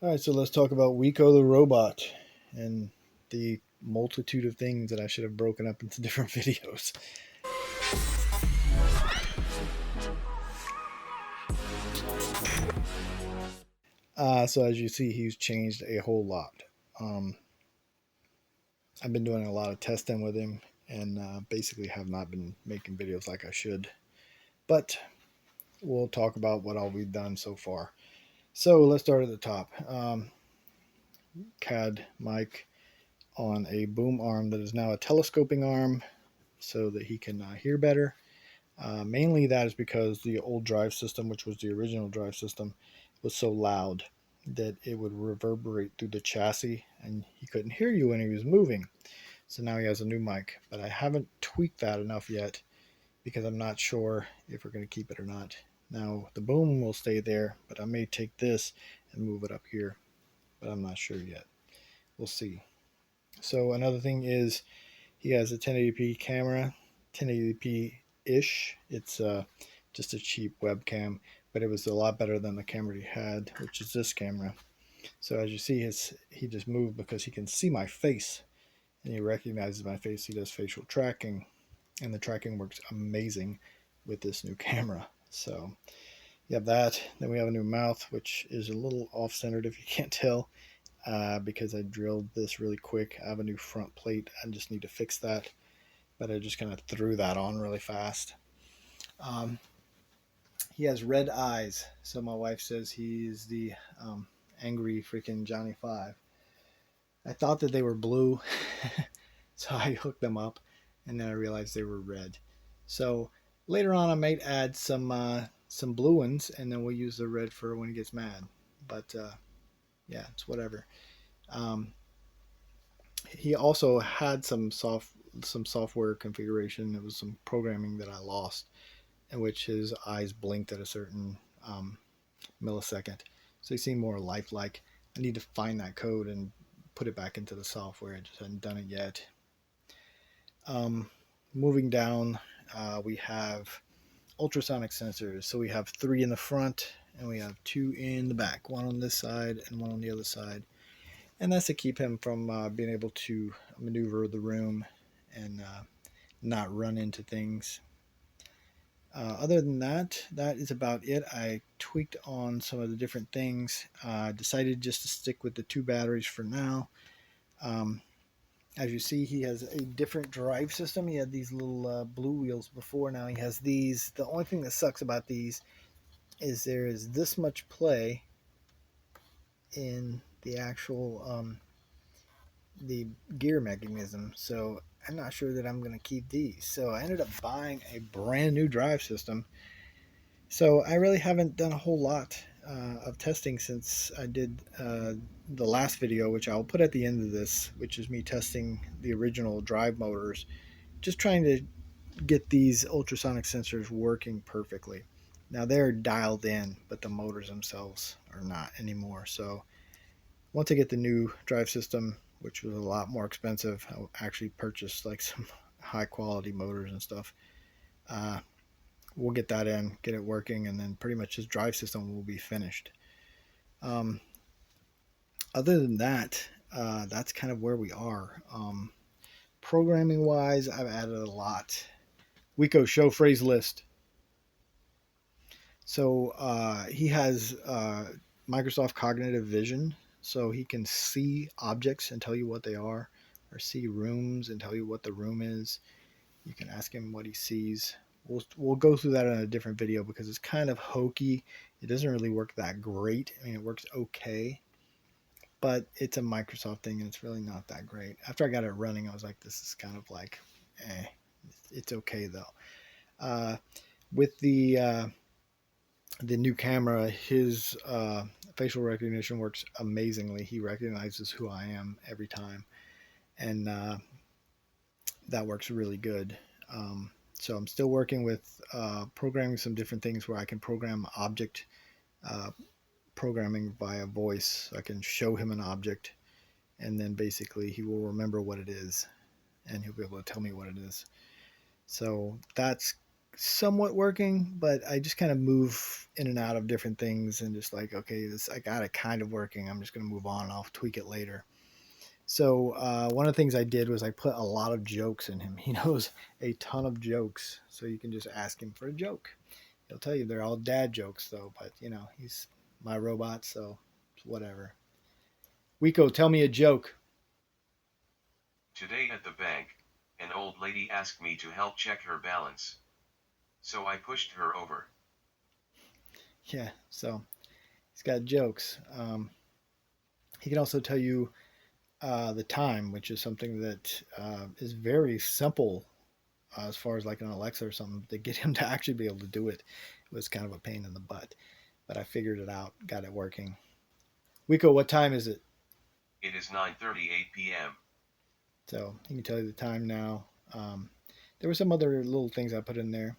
All right, so let's talk about Weeko the robot and the multitude of things that I should have broken up into different videos. So as you see, he's changed a whole lot. Um, I've been doing a lot of testing with him, and basically have not been making videos like I should. But we'll talk about what all we've done so far. So let's start at the top. CAD mic on a boom arm that is now a telescoping arm, so that he can hear better. Mainly that is because the old drive system, which was the original drive system, was so loud that it would reverberate through the chassis and he couldn't hear you when he was moving. So now he has a new mic, but I haven't tweaked that enough yet because I'm not sure if we're going to keep it or not. Now the boom will stay there, but I may take this and move it up here, but I'm not sure yet. We'll see. So another thing is he has a 1080p camera, 1080p ish. It's just a cheap webcam, but it was a lot better than the camera he had, which is this camera. So as you see, he just moved because he can see my face and he recognizes my face. He does facial tracking, and the tracking works amazing with this new camera. So you have that. Then we have a new mouth, which is a little off-centered if you can't tell, because I drilled this really quick. I have a new front plate. I just need to fix that, but I just kind of threw that on really fast. Um, he has red eyes, so my wife says he's the angry freaking Johnny Five. I thought that they were blue, so I hooked them up, and then I realized they were red. So later on, I might add some blue ones, and then we'll use the red for when he gets mad. But yeah, it's whatever. Um, he also had some software configuration. It was some programming that I lost, in which his eyes blinked at a certain millisecond. So he seemed more lifelike. I need to find that code and put it back into the software. I just hadn't done it yet. Um, Moving down, we have ultrasonic sensors. So we have three in the front and we have two in the back, one on this side and one on the other side. And that's to keep him from being able to maneuver the room and not run into things. Other than that, that is about it. I tweaked on some of the different things. Decided just to stick with the two batteries for now. Um, as you see, he has a different drive system. He had these little blue wheels before. Now he has these. The only thing that sucks about these is there is this much play in the actual the gear mechanism. So I'm not sure that I'm going to keep these. So I ended up buying a brand new drive system. So I really haven't done a whole lot of testing since I did the last video, which I'll put at the end of this, which is me testing the original drive motors, just trying to get these ultrasonic sensors working perfectly. Now they're dialed in, but the motors themselves are not anymore. So once I get the new drive system, which was a lot more expensive, I actually purchased like some high quality motors and stuff. Uh, we'll get that in, get it working, and then pretty much his drive system will be finished. Um, Other than that, that's kind of where we are. Programming wise, I've added a lot. Weeko show phrase list. So he has Microsoft Cognitive Vision, so he can see objects and tell you what they are, or see rooms and tell you what the room is. You can ask him what he sees. We'll go through that in a different video because it's kind of hokey. It doesn't really work that great. I mean, it works okay, but it's a Microsoft thing and it's really not that great. After I got it running, I was like, this is kind of like, eh, it's okay though. Uh, with the new camera, his facial recognition works amazingly. He recognizes who I am every time, and that works really good. So I'm still working with programming some different things where I can program object uh, programming via voice. I can show him an object, and then basically he will remember what it is, and he'll be able to tell me what it is. So that's somewhat working, but I just kind of move in and out of different things and just like, okay, this I got it kind of working. I'm just going to move on and I'll tweak it later. So one of the things I did was I put a lot of jokes in him. He knows a ton of jokes, so you can just ask him for a joke. He'll tell you they're all dad jokes though, but you know he's my robot, so whatever. Weeko, tell me a joke. Today at the bank, an old lady asked me to help check her balance. So I pushed her over. Yeah, so he's got jokes. He can also tell you the time, which is something that is very simple as far as like an Alexa or something. To get him to actually be able to do it was kind of a pain in the butt, but I figured it out, got it working. Weeko, what time is it? It is 9:38 p.m. So he can tell you the time now. There were some other little things I put in there.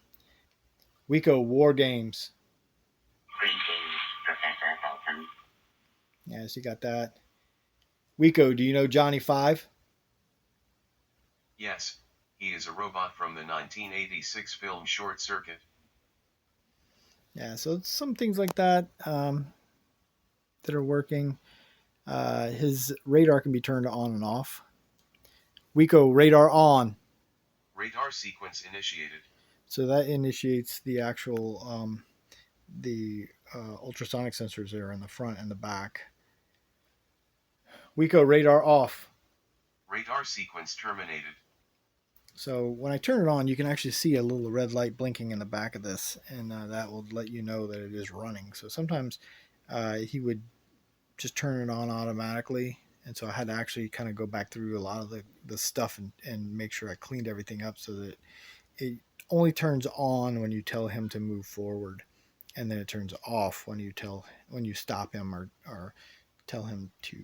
Weeko, war games. Greetings, Professor Fulton. Yes, you got that. Weeko, do you know Johnny Five? Yes, he is a robot from the 1986 film Short Circuit. Yeah, so it's some things like that that are working. His radar can be turned on and off. Weeko, radar on. Radar sequence initiated. So that initiates the actual ultrasonic sensors there in the front and the back. Weeko, radar off. Radar sequence terminated. So when I turn it on, you can actually see a little red light blinking in the back of this, and that will let you know that it is running. So sometimes he would just turn it on automatically, and so I had to actually kind of go back through a lot of the stuff and make sure I cleaned everything up so that it only turns on when you tell him to move forward, and then it turns off when you stop him or tell him to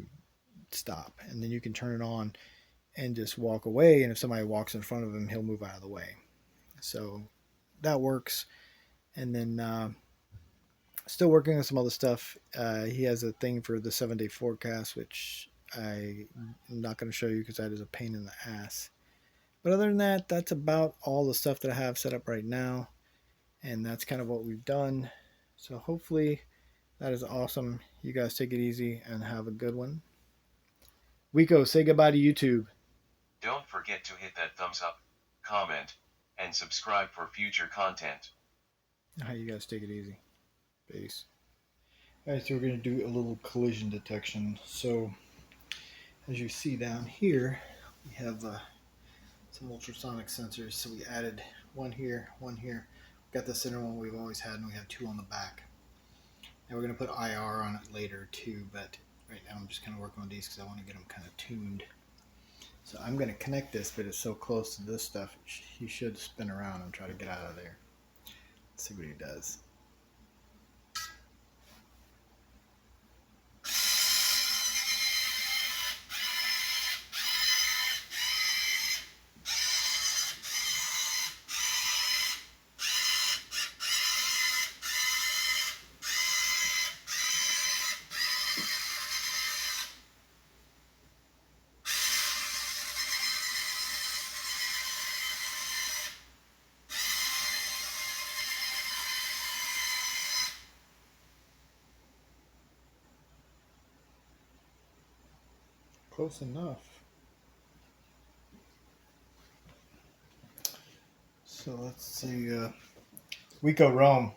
stop, and then you can turn it on and just walk away. And if somebody walks in front of him, he'll move out of the way. So that works. And then still working on some other stuff. He has a thing for the 7 day forecast, which I'm not going to show you because that is a pain in the ass. But other than that, that's about all the stuff that I have set up right now. And that's kind of what we've done. So hopefully that is awesome. You guys take it easy and have a good one. Weeko, say goodbye to YouTube. Don't forget to hit that thumbs up, comment, and subscribe for future content. How you guys take it easy. Peace. Alright, so we're going to do a little collision detection. So as you see down here, we have some ultrasonic sensors. So we added one here, one here. We got the center one we've always had, and we have two on the back. And we're going to put IR on it later too, but right now I'm just kind of working on these because I want to get them kind of tuned. So I'm going to connect this, but it's so close to this stuff, he should spin around and try to get out of there. Let's see what he does. Close enough. So let's see. Weeko Rome.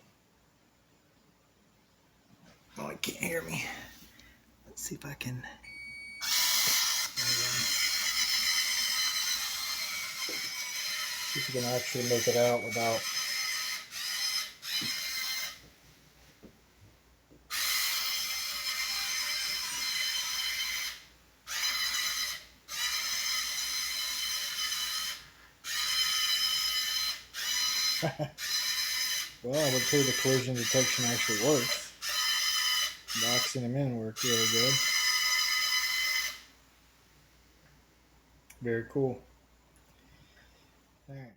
Oh, he can't hear me. Let's see if I can. See if we can actually make it out without. Well, I would say the collision detection actually works. Boxing him in worked really good. Very cool. All right.